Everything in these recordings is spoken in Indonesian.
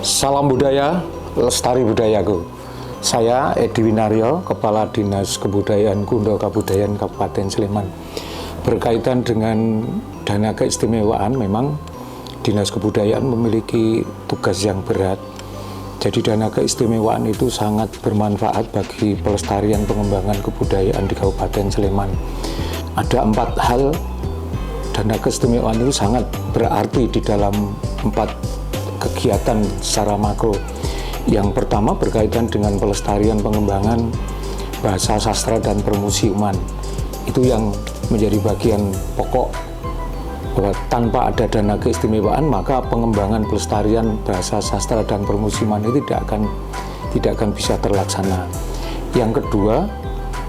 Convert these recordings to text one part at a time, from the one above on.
Salam budaya, lestari budayaku. Saya Edi Winaryo, Kepala Dinas Kebudayaan Kundo Kabudayan Kabupaten Sleman. Berkaitan dengan dana keistimewaan, memang Dinas Kebudayaan memiliki tugas yang berat. Jadi dana keistimewaan itu sangat bermanfaat bagi pelestarian pengembangan kebudayaan di Kabupaten Sleman. Ada 4 hal dana keistimewaan itu sangat berarti di dalam 4 kegiatan secara makro. Yang pertama berkaitan dengan pelestarian pengembangan bahasa sastra dan permusiuman. Itu yang menjadi bagian pokok, bahwa tanpa ada dana keistimewaan maka pengembangan pelestarian bahasa sastra dan permusiuman itu tidak akan bisa terlaksana. Yang kedua,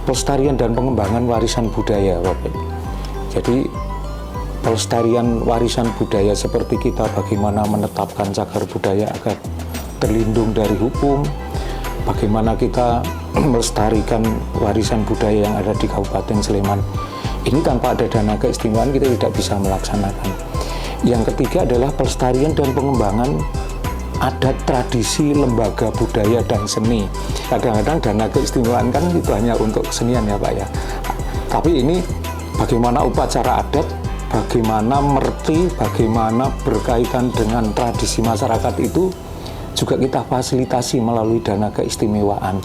pelestarian dan pengembangan warisan budaya, Bapak. Jadi pelestarian warisan budaya seperti kita bagaimana menetapkan cagar budaya agar terlindung dari hukum, bagaimana kita melestarikan warisan budaya yang ada di Kabupaten Sleman. Ini tanpa ada dana keistimewaan kita tidak bisa melaksanakan. Yang ketiga adalah pelestarian dan pengembangan adat, tradisi, lembaga budaya dan seni. Kadang-kadang dana keistimewaan kan itu hanya untuk kesenian ya Pak ya. Tapi ini bagaimana upacara adat, bagaimana merti, bagaimana berkaitan dengan tradisi masyarakat itu juga kita fasilitasi melalui dana keistimewaan.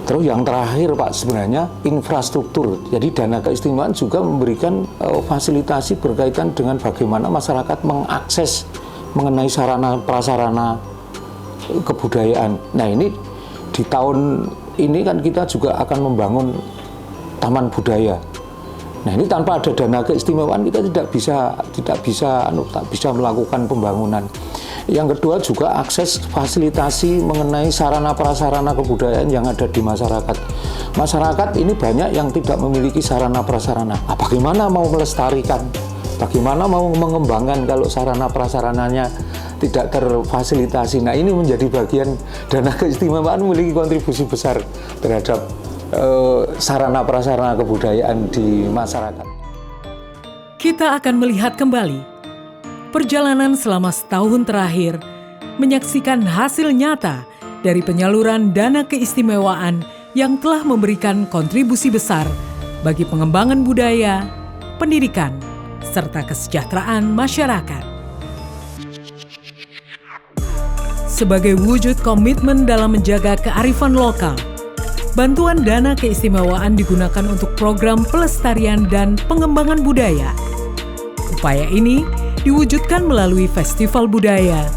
Terus yang terakhir Pak, sebenarnya infrastruktur. Jadi dana keistimewaan juga memberikan fasilitasi berkaitan dengan bagaimana masyarakat mengakses mengenai sarana prasarana kebudayaan. Nah ini di tahun ini kan kita juga akan membangun taman budaya. Nah ini tanpa ada dana keistimewaan kita tidak bisa melakukan pembangunan. Yang kedua juga akses fasilitasi mengenai sarana prasarana kebudayaan yang ada di masyarakat. Masyarakat ini banyak yang tidak memiliki sarana prasarana. Bagaimana mau melestarikan? Bagaimana mau mengembangkan kalau sarana prasarananya tidak terfasilitasi? Nah ini menjadi bagian dana keistimewaan memiliki kontribusi besar terhadap sarana prasarana kebudayaan di masyarakat. Kita akan melihat kembali perjalanan selama setahun terakhir, menyaksikan hasil nyata dari penyaluran dana keistimewaan yang telah memberikan kontribusi besar bagi pengembangan budaya, pendidikan, serta kesejahteraan masyarakat. Sebagai wujud komitmen dalam menjaga kearifan lokal, bantuan dana keistimewaan digunakan untuk program pelestarian dan pengembangan budaya. Upaya ini diwujudkan melalui festival budaya,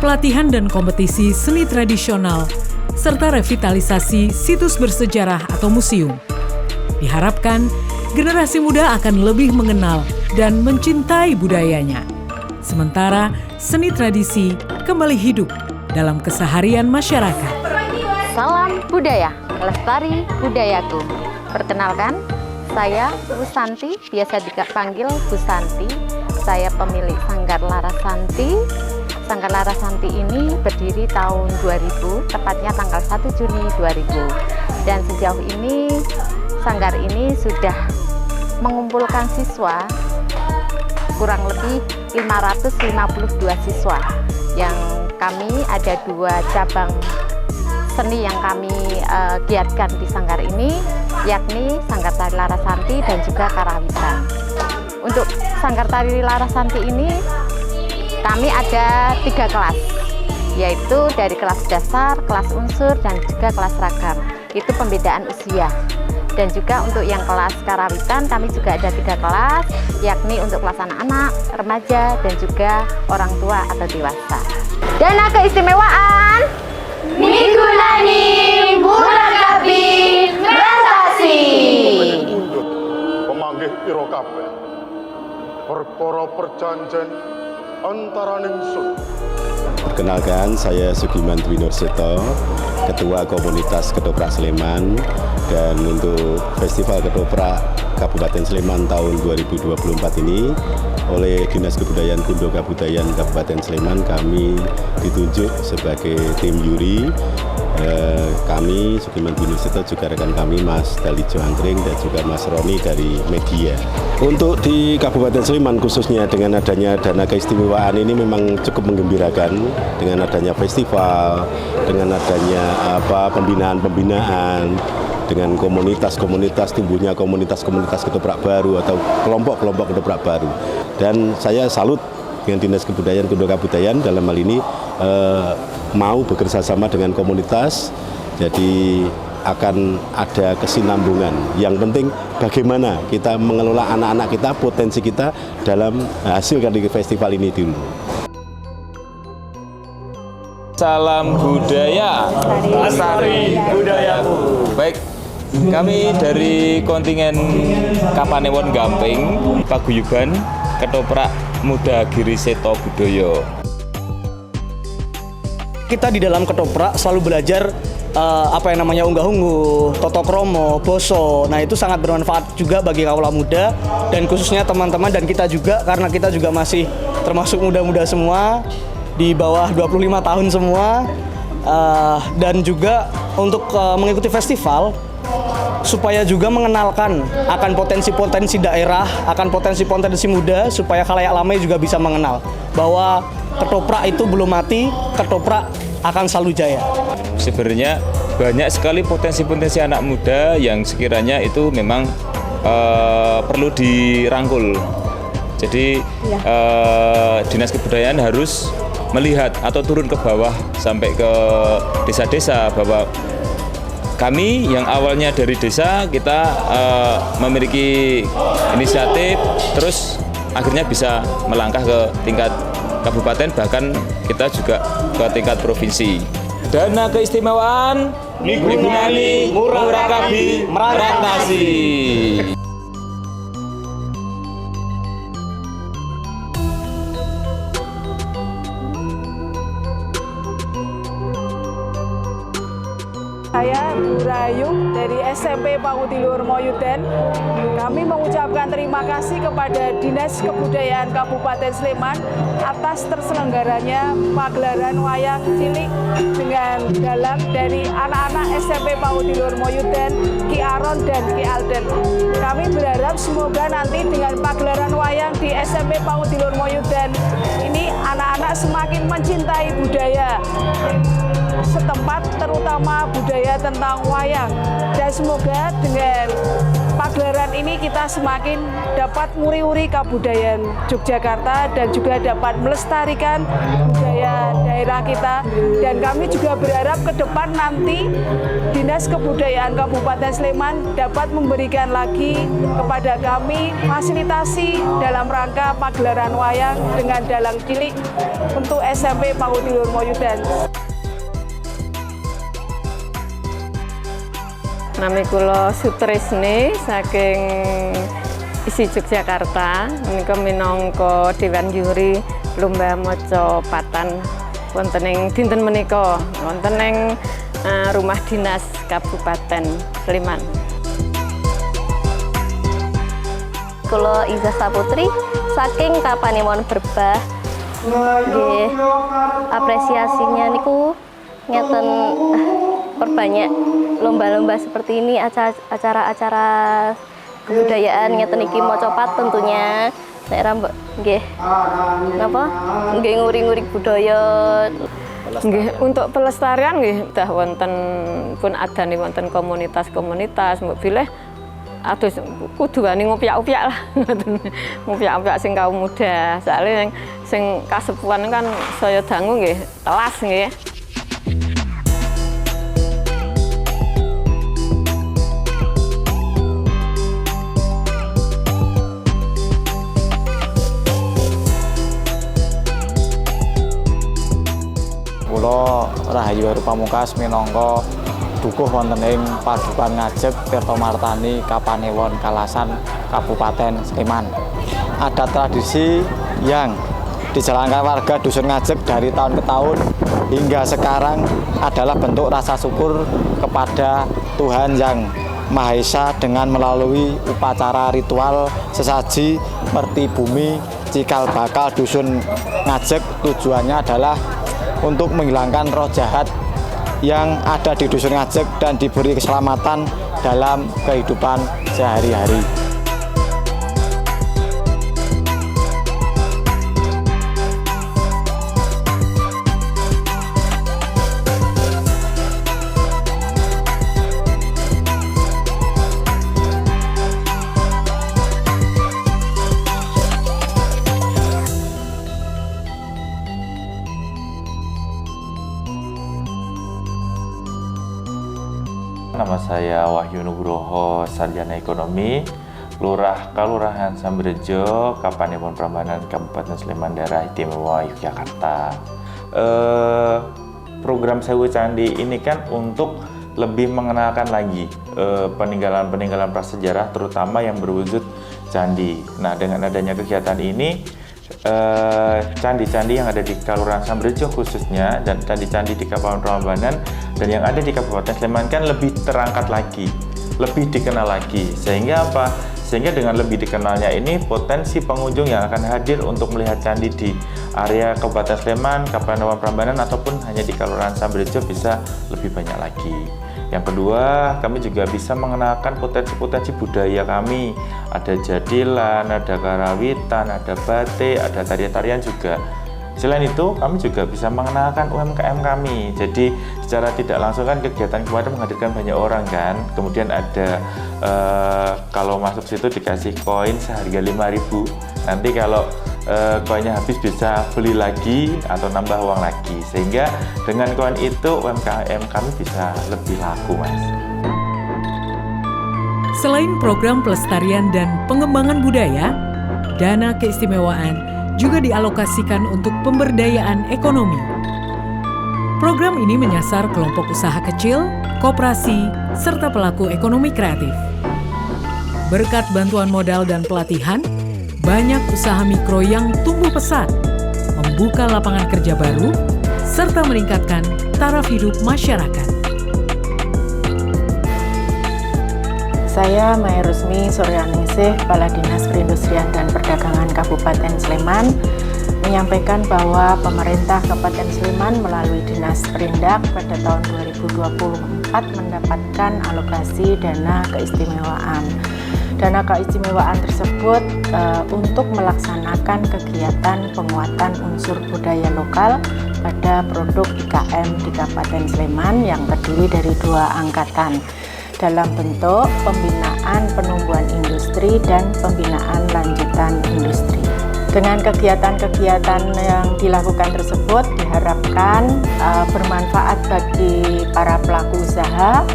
pelatihan dan kompetisi seni tradisional, serta revitalisasi situs bersejarah atau museum. Diharapkan generasi muda akan lebih mengenal dan mencintai budayanya. Sementara seni tradisi kembali hidup dalam keseharian masyarakat. Salam budaya, lestari budayaku. Perkenalkan, saya Bu Santi, biasa dipanggil Bu Santi. Saya pemilik Sanggar Larasanti. Sanggar Larasanti ini berdiri tahun 2000, tepatnya tanggal 1 Juni 2000. Dan sejauh ini, Sanggar ini sudah mengumpulkan siswa kurang lebih 552 siswa. Yang kami ada 2 cabang seni yang kami giatkan di Sanggar ini, yakni Sanggar Tari Larasanti dan juga Karawitan. Untuk Sanggar Tari Larasanti ini kami ada 3 kelas, yaitu dari kelas dasar, kelas unsur, dan juga kelas seragam. Itu pembedaan usia. Dan juga untuk yang kelas Karawitan kami juga ada 3 kelas, yakni untuk kelas anak-anak, remaja, dan juga orang tua atau dewasa. Dana keistimewaan migunani murakabi prestasi. Pemanggih ira kabeh perkara perjanjian antaraning sun. Perkenalkan, saya Sugiman Dwi Nurseto, Ketua Komunitas Ketoprak Sleman, dan untuk Festival Ketoprak Kabupaten Sleman tahun 2024 ini oleh Dinas Kebudayaan Kundo Kabudayan Kabupaten Sleman, kami ditunjuk sebagai tim juri. Kami Sugiman Dwi Nurseto, juga rekan kami Mas Dalijo Angkring dan juga Mas Roni dari media. Untuk di Kabupaten Sleman khususnya, dengan adanya dana keistimewaan ini memang cukup menggembirakan, dengan adanya festival, dengan adanya pembinaan, dengan komunitas-komunitas, tumbuhnya komunitas-komunitas ketoprak baru atau kelompok-kelompok ketoprak baru. Dan saya salut dengan Dinas Kebudayaan Kundo Kabudayan dalam hal ini mau bekerja sama dengan komunitas, jadi akan ada kesinambungan. Yang penting bagaimana kita mengelola anak-anak kita, potensi kita dalam hasil dari festival ini dulu. Salam budaya, lestari budayaku. Baik, kami dari kontingen Kapanewon Gamping, Paguyuban Ketoprak Muda Giri Seto Budoyo. Kita di dalam ketoprak selalu belajar unggah-ungguh, toto kromo, boso. Nah, itu sangat bermanfaat juga bagi kaula muda dan khususnya teman-teman dan kita juga, karena kita juga masih termasuk muda-muda semua, di bawah 25 tahun semua, dan juga untuk mengikuti festival supaya juga mengenalkan akan potensi-potensi daerah, akan potensi-potensi muda, supaya khalayak ramai juga bisa mengenal bahwa ketoprak itu belum mati, ketoprak akan selalu jaya. Sebenarnya banyak sekali potensi-potensi anak muda yang sekiranya itu memang perlu dirangkul. Jadi Dinas Kebudayaan harus melihat atau turun ke bawah sampai ke desa-desa, bahwa kami yang awalnya dari desa kita memiliki inisiatif, terus akhirnya bisa melangkah ke tingkat kabupaten, bahkan kita juga ke tingkat provinsi. Dana keistimewaan digunani murakabi merantasi. Saya Bu Rahayu dari SMP Pangutiluhur Moyuden. Kami mengucapkan terima kasih kepada Dinas Kebudayaan Kabupaten Sleman atas terselenggaranya pagelaran wayang cilik dengan dalang dari anak-anak SMP Pangutiluhur Moyuden, Ki Aron dan Ki Alden. Kami berharap semoga nanti dengan pagelaran wayang di SMP Pangutiluhur Moyuden ini anak-anak semakin mencintai budaya setempat, terutama budaya tentang wayang, dan semoga dengan pagelaran ini kita semakin dapat nguri-uri kebudayaan Yogyakarta dan juga dapat melestarikan budaya daerah kita. Dan kami juga berharap ke depan nanti Dinas Kebudayaan Kabupaten Sleman dapat memberikan lagi kepada kami fasilitasi dalam rangka pagelaran wayang dengan dalang cilik untuk SMP Pangutiluhur Moyuden. Nami kula Sutrisni saking isi Yogyakarta, menika minangka Dewan Juri Lomba Maca Patan wonten ing dinten menika wonten ing Rumah Dinas Kabupaten Sleman. Kula Iza Saputri saking Kapanewon Berbah. Nggih, apresiasinya niku ngeten perbanyak lomba-lomba seperti ini, acara-acara kebudayaan ngeten iki maca pat tentunya daerah nggih napa nggih nguri-nguri budaya. Nggih, untuk pelestarian nggih dah wonten pun adane wonten komunitas-komunitas mbok bilih atus kudu wani ngupyak-upyak lah ngupyak-upyak sing kaum muda. Soalnya sing kasepuhan kan saya dangu nggih telas nggih. Kula Rahayu Heru Pamungkas minangka dukuh wonten ing Padukan Ngajeg Tirtomartani Kapanewon Kalasan Kabupaten Sleman. Ada tradisi yang dijalankan warga Dusun Ngajeg dari tahun ke tahun hingga sekarang adalah bentuk rasa syukur kepada Tuhan yang Maha Esa dengan melalui upacara ritual sesaji merti bumi cikal bakal dusun Ngajek. Tujuannya adalah untuk menghilangkan roh jahat yang ada di dusun Ngajek dan diberi keselamatan dalam kehidupan sehari-hari. Nama saya Wahyu Nugroho, sarjana ekonomi, Lurah Kalurahan Sambrejo, Kapanewon Prambanan, Kabupaten Sleman, Daerah Istimewa Yogyakarta. Program Sewu Candi ini kan untuk lebih mengenalkan lagi peninggalan-peninggalan prasejarah, terutama yang berwujud candi. Nah, dengan adanya kegiatan ini, candi-candi yang ada di Kalurahan Sambrejo khususnya dan candi-candi di Kapanewon Prambanan dan yang ada di Kabupaten Sleman kan lebih terangkat lagi, lebih dikenal lagi. Sehingga apa? Sehingga dengan lebih dikenalnya ini, potensi pengunjung yang akan hadir untuk melihat candi di area Kabupaten Sleman, Kapanewon Prambanan ataupun hanya di Kalurahan Sambrejo bisa lebih banyak lagi. Yang kedua, kami juga bisa mengenalkan potensi-potensi budaya kami. Ada jadilan, ada karawitan, ada batik, ada tarian-tarian juga. Selain itu, kami juga bisa mengenalkan UMKM kami. Jadi, secara tidak langsung kan kegiatan kemarin menghadirkan banyak orang kan. Kemudian ada, kalau masuk situ dikasih koin seharga 5.000. Nanti kalau koinnya habis bisa beli lagi atau nambah uang lagi. Sehingga dengan koin itu UMKM kami bisa lebih laku, Mas. Selain program pelestarian dan pengembangan budaya, dana keistimewaan juga dialokasikan untuk pemberdayaan ekonomi. Program ini menyasar kelompok usaha kecil, koperasi, serta pelaku ekonomi kreatif. Berkat bantuan modal dan pelatihan, banyak usaha mikro yang tumbuh pesat, membuka lapangan kerja baru, serta meningkatkan taraf hidup masyarakat. Saya Maya Rusmi Suryaningsih, Kepala Dinas Perindustrian dan Perdagangan Kabupaten Sleman, menyampaikan bahwa pemerintah Kabupaten Sleman melalui Dinas Perindak pada tahun 2024 mendapatkan alokasi dana keistimewaan. Dana keistimewaan tersebut untuk melaksanakan kegiatan penguatan unsur budaya lokal pada produk IKM di Kabupaten Sleman yang terdiri dari 2 angkatan dalam bentuk pembinaan penumbuhan industri dan pembinaan lanjutan industri. Dengan kegiatan-kegiatan yang dilakukan tersebut diharapkan bermanfaat bagi para pelaku usaha,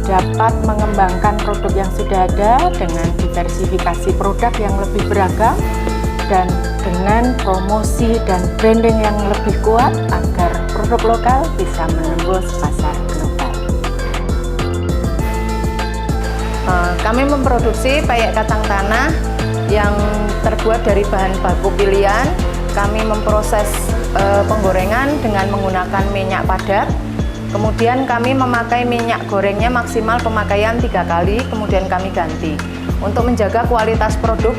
dapat mengembangkan produk yang sudah ada dengan diversifikasi produk yang lebih beragam dan dengan promosi dan branding yang lebih kuat agar produk lokal bisa menembus pasar global. Kami memproduksi payek kacang tanah yang terbuat dari bahan baku pilihan. Kami memproses penggorengan dengan menggunakan minyak padat. Kemudian kami memakai minyak gorengnya maksimal pemakaian 3 kali, kemudian kami ganti untuk menjaga kualitas produk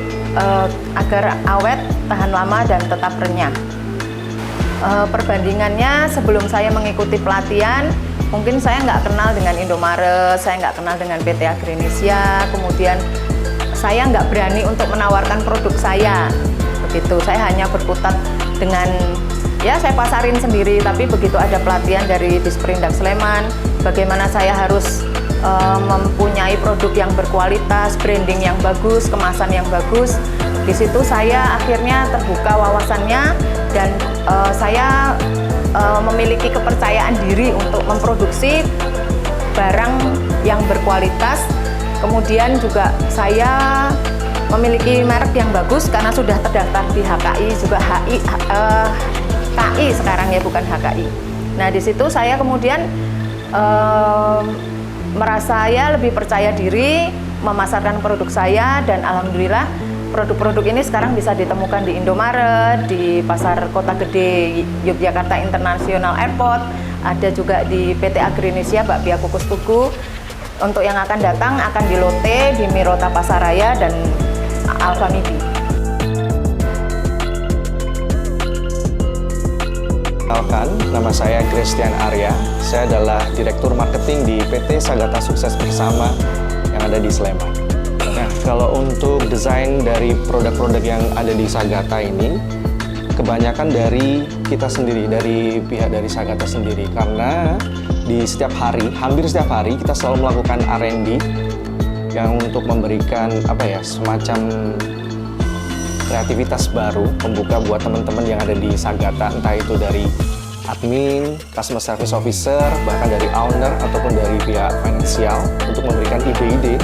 agar awet, tahan lama, dan tetap renyah. Perbandingannya sebelum saya mengikuti pelatihan, mungkin saya nggak kenal dengan Indomaret, saya nggak kenal dengan PT Agrinisia, kemudian saya nggak berani untuk menawarkan produk saya. Begitu, saya hanya berkutat dengan, ya saya pasarin sendiri, tapi begitu ada pelatihan dari Disperindak Sleman, bagaimana saya harus mempunyai produk yang berkualitas, branding yang bagus, kemasan yang bagus. Di situ saya akhirnya terbuka wawasannya dan saya memiliki kepercayaan diri untuk memproduksi barang yang berkualitas. Kemudian juga saya memiliki merek yang bagus karena sudah terdaftar di HKI, juga KI sekarang ya, bukan HKI. Nah, di situ saya kemudian merasa saya lebih percaya diri memasarkan produk saya, dan alhamdulillah produk-produk ini sekarang bisa ditemukan di Indomaret, di Pasar Kota Gede Yogyakarta International Airport, ada juga di PT Agrinisia Bakpia Kukus Tugu. Untuk yang akan datang akan di Lotte, di Mirota Pasaraya, dan Alfamidi. Kenalkan, nama saya Christian Arya. Saya adalah Direktur Marketing di PT Sagata Sukses Bersama yang ada di Sleman. Nah, kalau untuk desain dari produk-produk yang ada di Sagata ini, kebanyakan dari kita sendiri, dari pihak dari Sagata sendiri. Karena di setiap hari, hampir setiap hari, kita selalu melakukan R&D yang untuk memberikan semacam kreativitas baru, membuka buat teman-teman yang ada di Sagata, entah itu dari admin, customer service officer, bahkan dari owner ataupun dari pihak finansial, untuk memberikan ide-ide.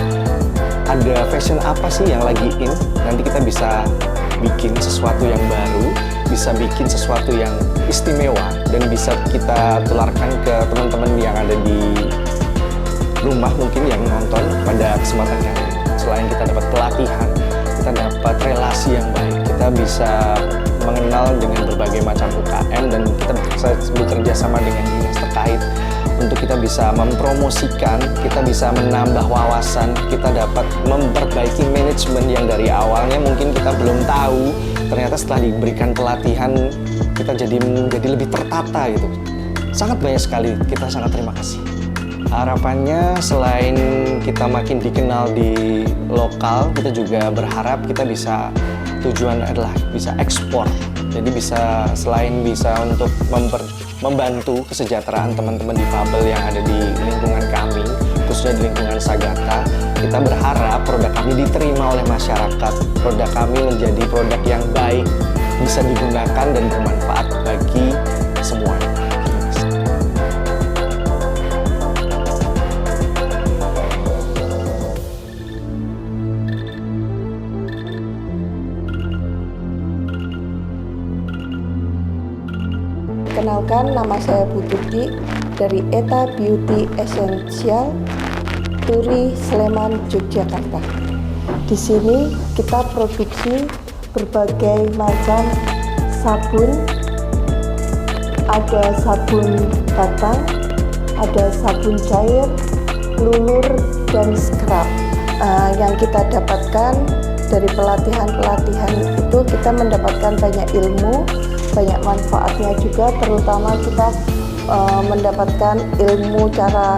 Ada fashion apa sih yang lagi in? Nanti kita bisa bikin sesuatu yang baru, bisa bikin sesuatu yang istimewa, dan bisa kita tularkan ke teman-teman yang ada di rumah mungkin yang nonton pada kesempatan kali ini. Selain kita dapat pelatihan, kita dapat relasi yang baik, kita bisa mengenal dengan berbagai macam UKM, dan kita bisa bekerja sama dengan dinas terkait untuk kita bisa mempromosikan, kita bisa menambah wawasan, kita dapat memperbaiki manajemen yang dari awalnya mungkin kita belum tahu, ternyata setelah diberikan pelatihan kita jadi lebih tertata gitu. Sangat banyak sekali, kita sangat terima kasih. Harapannya selain kita makin dikenal di lokal, kita juga berharap kita bisa, tujuan adalah bisa ekspor. Jadi bisa, selain bisa untuk membantu kesejahteraan teman-teman difabel yang ada di lingkungan kami, khususnya di lingkungan Sagata, kita berharap produk kami diterima oleh masyarakat, produk kami menjadi produk yang baik, bisa digunakan dan bermanfaat bagi semuanya. Kenalkan, nama saya Bu Tuti dari Eta Beauty Essential, Turi, Sleman, Yogyakarta. Di sini kita produksi berbagai macam sabun, ada sabun batang, ada sabun cair, lulur, dan scrub. Yang kita dapatkan dari pelatihan-pelatihan itu, kita mendapatkan banyak ilmu, banyak manfaatnya juga, terutama kita mendapatkan ilmu cara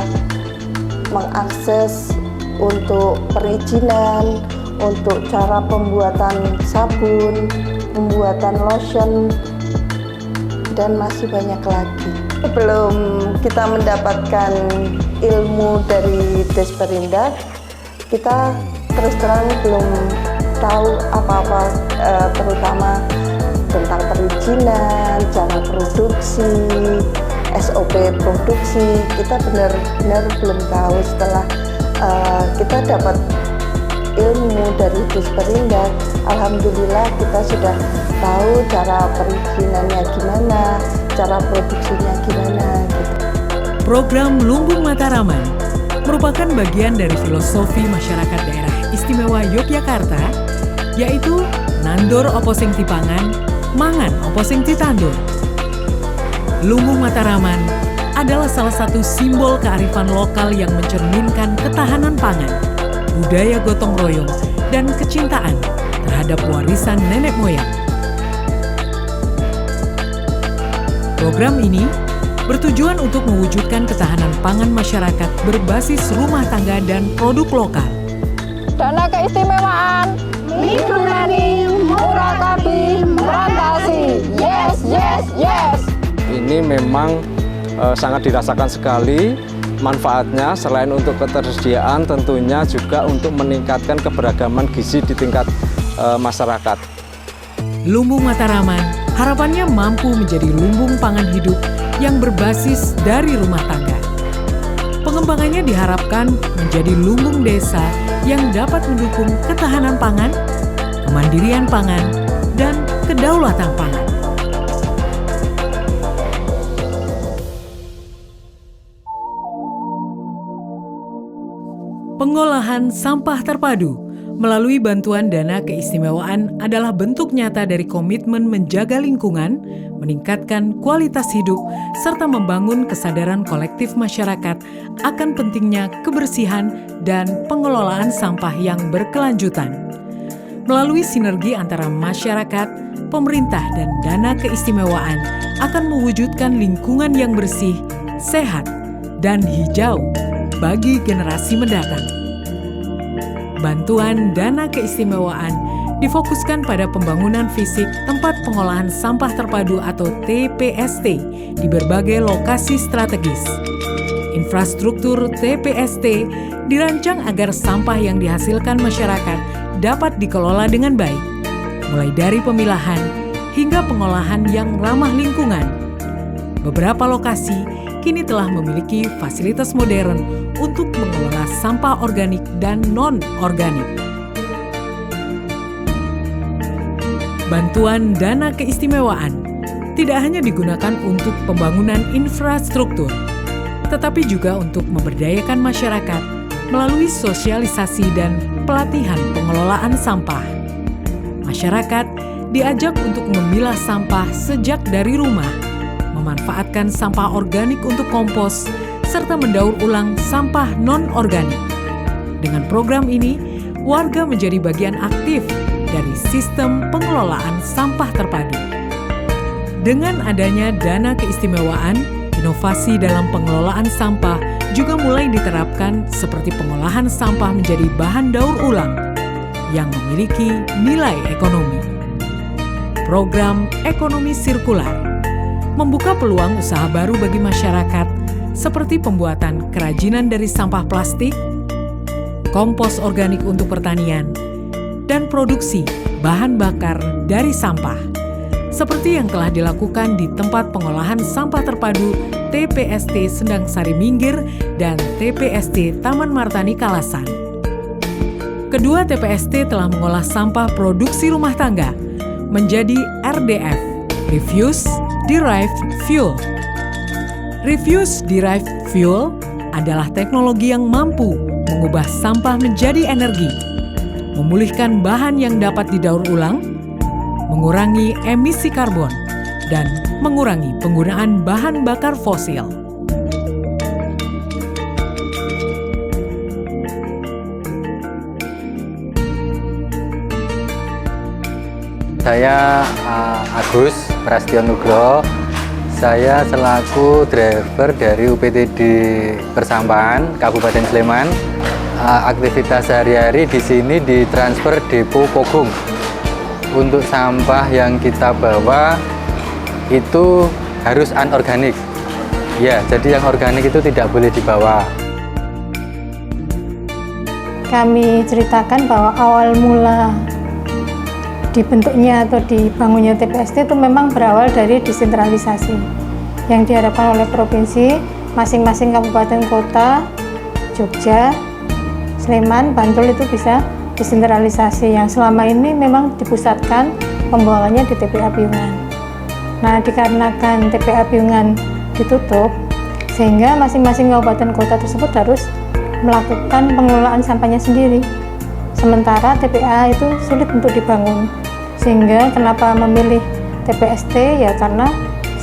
mengakses untuk perizinan, untuk cara pembuatan sabun, pembuatan lotion, dan masih banyak lagi. Sebelum kita mendapatkan ilmu dari Desperindak, kita terus terang belum tahu apa-apa, terutama tentang perizinan, cara produksi, SOP produksi. Kita benar-benar belum tahu. Setelah kita dapat ilmu dari Desperindak, alhamdulillah kita sudah tahu cara perizinannya gimana, cara produksinya gimana gitu. Program Lumbung Mataraman merupakan bagian dari filosofi masyarakat daerah istimewa Yogyakarta, yaitu nandor opo sing dipangan, mangan opo sing ditandur. Lumbung Mataraman adalah salah satu simbol kearifan lokal yang mencerminkan ketahanan pangan, budaya gotong royong, dan kecintaan terhadap warisan nenek moyang. Program ini bertujuan untuk mewujudkan ketahanan pangan masyarakat berbasis rumah tangga dan produk lokal. Dana keistimewaan, mikrolani, murakabi, merantasi. Yes, yes, yes. Ini memang sangat dirasakan sekali manfaatnya, selain untuk ketersediaan tentunya juga untuk meningkatkan keberagaman gizi di tingkat masyarakat. Lumbung Mataraman harapannya mampu menjadi lumbung pangan hidup yang berbasis dari rumah tangga. Pengembangannya diharapkan menjadi lumbung desa yang dapat mendukung ketahanan pangan, kemandirian pangan, dan kedaulatan pangan. Pengolahan sampah terpadu Melalui bantuan dana keistimewaan adalah bentuk nyata dari komitmen menjaga lingkungan, meningkatkan kualitas hidup, serta membangun kesadaran kolektif masyarakat akan pentingnya kebersihan dan pengelolaan sampah yang berkelanjutan. Melalui sinergi antara masyarakat, pemerintah, dan dana keistimewaan akan mewujudkan lingkungan yang bersih, sehat, dan hijau bagi generasi mendatang. Bantuan dana keistimewaan difokuskan pada pembangunan fisik tempat pengolahan sampah terpadu atau TPST di berbagai lokasi strategis. Infrastruktur TPST dirancang agar sampah yang dihasilkan masyarakat dapat dikelola dengan baik, mulai dari pemilahan hingga pengolahan yang ramah lingkungan. Beberapa lokasi kini telah memiliki fasilitas modern untuk mengelola sampah organik dan non-organik. Bantuan dana keistimewaan tidak hanya digunakan untuk pembangunan infrastruktur, tetapi juga untuk memberdayakan masyarakat melalui sosialisasi dan pelatihan pengelolaan sampah. Masyarakat diajak untuk memilah sampah sejak dari rumah, memanfaatkan sampah organik untuk kompos, serta mendaur ulang sampah non-organik. Dengan program ini, warga menjadi bagian aktif dari sistem pengelolaan sampah terpadu. Dengan adanya dana keistimewaan, inovasi dalam pengelolaan sampah juga mulai diterapkan seperti pengolahan sampah menjadi bahan daur ulang yang memiliki nilai ekonomi. Program ekonomi sirkular membuka peluang usaha baru bagi masyarakat seperti pembuatan kerajinan dari sampah plastik, kompos organik untuk pertanian, dan produksi bahan bakar dari sampah, seperti yang telah dilakukan di tempat pengolahan sampah terpadu TPST Sendang Sari Minggir dan TPST Taman Martani Kalasan. Kedua TPST telah mengolah sampah produksi rumah tangga menjadi RDF, Refuse Derived Fuel. Refuse Derived Fuel adalah teknologi yang mampu mengubah sampah menjadi energi, memulihkan bahan yang dapat didaur ulang, mengurangi emisi karbon, dan mengurangi penggunaan bahan bakar fosil. Saya Agus Prastio Nugroho. Saya selaku driver dari UPTD Persampahan Kabupaten Sleman. Aktivitas sehari-hari di sini ditransfer depo Pogung. Untuk sampah yang kita bawa itu harus anorganik. Ya, jadi yang organik itu tidak boleh dibawa. Kami ceritakan bahwa awal mula dibentuknya atau dibangunnya TPST itu memang berawal dari desentralisasi yang diharapkan oleh provinsi, masing-masing kabupaten kota, Jogja, Sleman, Bantul itu bisa desentralisasi yang selama ini memang dipusatkan pembuangannya di TPA Piungan. Nah, dikarenakan TPA Piungan ditutup, sehingga masing-masing kabupaten kota tersebut harus melakukan pengelolaan sampahnya sendiri. Sementara TPA itu sulit untuk dibangun, sehingga kenapa memilih TPST ya karena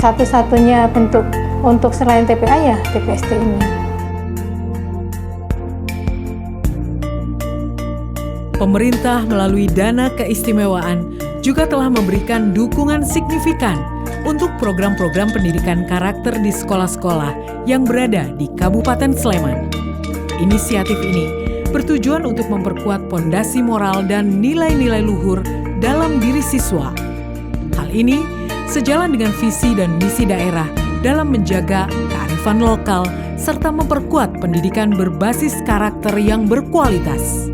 satu-satunya bentuk untuk selain TPA ya TPST ini. Pemerintah melalui dana keistimewaan juga telah memberikan dukungan signifikan untuk program-program pendidikan karakter di sekolah-sekolah yang berada di Kabupaten Sleman. Inisiatif ini bertujuan untuk memperkuat pondasi moral dan nilai-nilai luhur dalam diri siswa. Hal ini sejalan dengan visi dan misi daerah dalam menjaga kearifan lokal serta memperkuat pendidikan berbasis karakter yang berkualitas.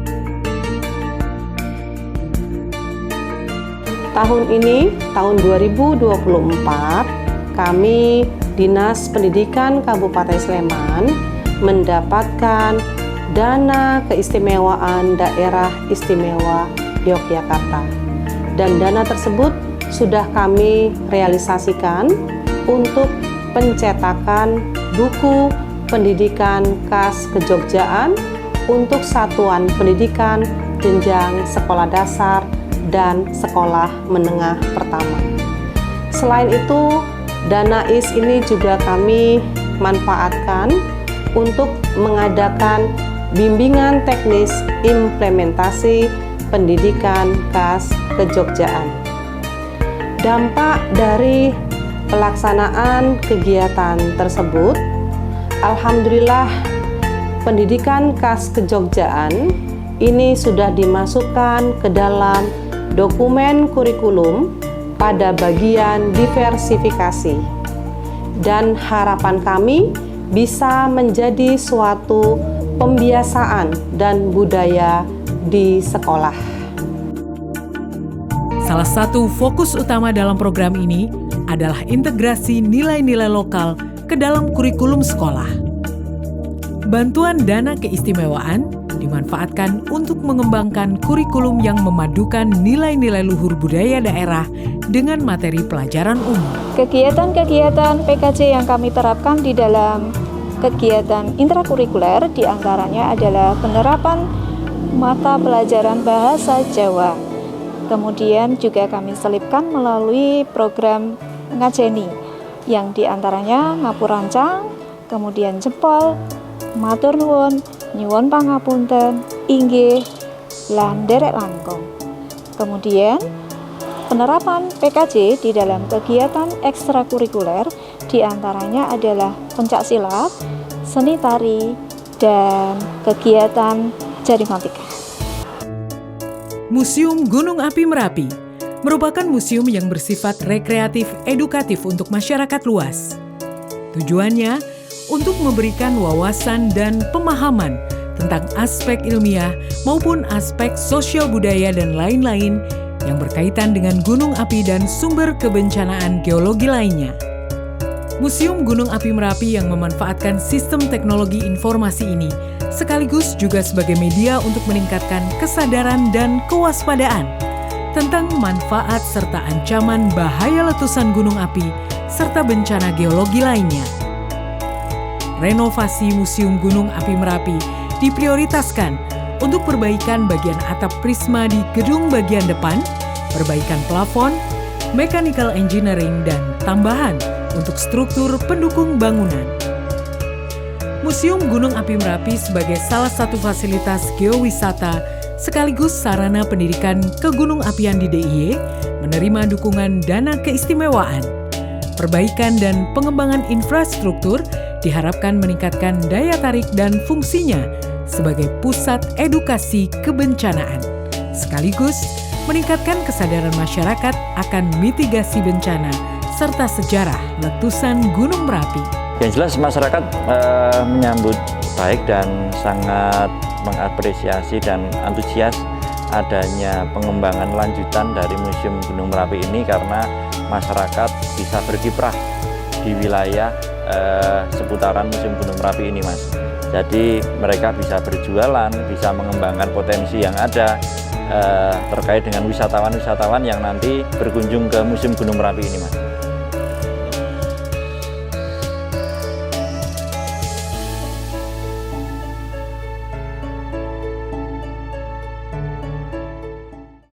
Tahun ini, tahun 2024, kami Dinas Pendidikan Kabupaten Sleman mendapatkan dana keistimewaan Daerah Istimewa Yogyakarta. Dan dana tersebut sudah kami realisasikan untuk pencetakan buku pendidikan khas Kejogjaan untuk Satuan Pendidikan jenjang sekolah dasar dan sekolah menengah pertama. Selain itu, dana IS ini juga kami manfaatkan untuk mengadakan bimbingan teknis implementasi pendidikan khas kejogjaan. Dampak dari pelaksanaan kegiatan tersebut, alhamdulillah pendidikan khas kejogjaan ini sudah dimasukkan ke dalam dokumen kurikulum pada bagian diversifikasi, dan harapan kami bisa menjadi suatu pembiasaan dan budaya di sekolah. Salah satu fokus utama dalam program ini adalah integrasi nilai-nilai lokal ke dalam kurikulum sekolah. Bantuan dana keistimewaan dimanfaatkan untuk mengembangkan kurikulum yang memadukan nilai-nilai luhur budaya daerah dengan materi pelajaran umum. Kegiatan-kegiatan PKJ yang kami terapkan di dalam kegiatan intrakurikuler diantaranya adalah penerapan mata pelajaran bahasa Jawa. Kemudian juga kami selipkan melalui program ngajeni yang diantaranya ngapurancang, kemudian jempol, matur nuwun, nyuwun pangapunten, inggih, lan nderek langkung. Kemudian penerapan PKJ di dalam kegiatan ekstrakurikuler diantaranya adalah pencak silat, seni tari, dan kegiatan jarimatika. Museum Gunung Api Merapi merupakan museum yang bersifat rekreatif edukatif untuk masyarakat luas. Tujuannya untuk memberikan wawasan dan pemahaman tentang aspek ilmiah maupun aspek sosial budaya dan lain-lain yang berkaitan dengan gunung api dan sumber kebencanaan geologi lainnya. Museum Gunung Api Merapi yang memanfaatkan sistem teknologi informasi ini sekaligus juga sebagai media untuk meningkatkan kesadaran dan kewaspadaan tentang manfaat serta ancaman bahaya letusan gunung api serta bencana geologi lainnya. Renovasi Museum Gunung Api Merapi diprioritaskan untuk perbaikan bagian atap prisma di gedung bagian depan, perbaikan plafon, mechanical engineering, dan tambahan untuk struktur pendukung bangunan. Museum Gunung Api Merapi sebagai salah satu fasilitas geowisata sekaligus sarana pendidikan kegunung apian di DIY menerima dukungan dana keistimewaan. Perbaikan dan pengembangan infrastruktur diharapkan meningkatkan daya tarik dan fungsinya sebagai pusat edukasi kebencanaan, sekaligus meningkatkan kesadaran masyarakat akan mitigasi bencana serta sejarah letusan Gunung Merapi. Yang jelas masyarakat menyambut baik dan sangat mengapresiasi dan antusias adanya pengembangan lanjutan dari Museum Gunung Merapi ini karena masyarakat bisa berkiprah di wilayah seputaran Museum Gunung Merapi ini, Mas. Jadi mereka bisa berjualan, bisa mengembangkan potensi yang ada terkait dengan wisatawan-wisatawan yang nanti berkunjung ke Museum Gunung Merapi ini, Mas.